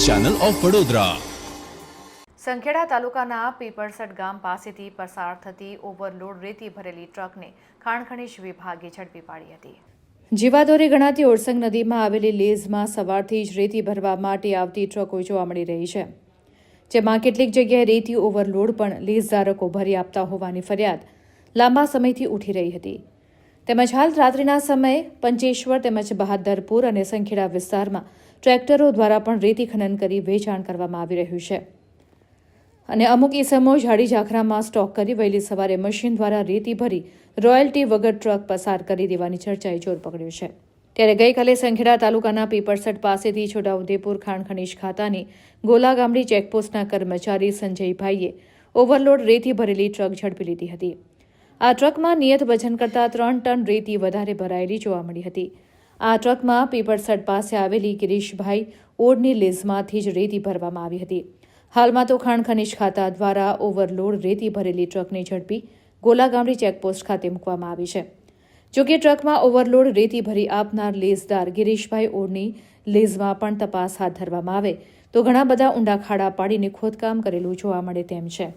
Channel of Vadodara. Sankheda તાલુકાના પીપળસટ ગામ પાસેથી પસાર થતી ઓવરલોડ રેતી ભરેલી ટ્રકને ખાણ ખનીજ વિભાગે ઝડપી પાડી હતી. જીવાદોરી ગણાતી ઓરસંગ નદીમાં આવેલી લીઝમાં સવારથી જ રેતી ભરવા માટે આવતી ટ્રકો જોવા મળી રહી છે, જેમાં કેટલીક જગ્યાએ રેતી ઓવરલોડ પણ લીઝધારકો ભરી આપતા હોવાની ફરિયાદ લાંબા સમયથી ઉઠી રહી હતી. તેમજ હાલ રાત્રિના સમયે પંચેશ્વર તેમજ બહાદરપુર અને સંખેડા વિસ્તારમાં ટ્રેક્ટરો દ્વારા પણ રેતી ખનન કરી વેચાણ કરવામાં આવી રહ્યું છે અને અમુક ઇસમો ઝાડી ઝાખરામાં સ્ટોક કરી વહેલી સવારે મશીન દ્વારા રેતી ભરી રોયલ્ટી વગર ટ્રક પસાર કરી દેવાની ચર્ચાએ જોર પકડ્યું છે. ત્યારે ગઈકાલે સંખેડા તાલુકાના પીપળસટ પાસેથી છોટાઉદેપુર ખાણ ખનીજ ખાતાની ગોલા ગામડી ચેકપોસ્ટના કર્મચારી સંજયભાઈએ ઓવરલોડ રેતી ભરેલી ટ્રક ઝડપી લીધી હતી. આ ટ્રકમાં નિયત વજન કરતાં 3 ટન રેતી વધારે ભરાયેલી જોવા મળી હતી. આ ટ્રકમાં પીપળસટ પાસે આવેલી ગિરીશભાઈ ઓડની લીઝમાંથી જ રેતી ભરવામાં આવી હતી. હાલમાં તો ખાણ ખનીજ ખાતા દ્વારા ઓવરલોડ રેતી ભરેલી ટ્રકને ઝડપી ગોલા ગામડી ચેકપોસ્ટ ખાતે મૂકવામાં આવી છે. જોકે ટ્રકમાં ઓવરલોડ રેતી ભરી આપનાર લીઝદાર ગિરીશભાઈ ઓડની લીઝમાં પણ તપાસ હાથ ધરવામાં આવે તો ઘણા બધા ઊંડા ખાડા પાડીને ખોદકામ કરેલું જોવા મળે તેમ છે.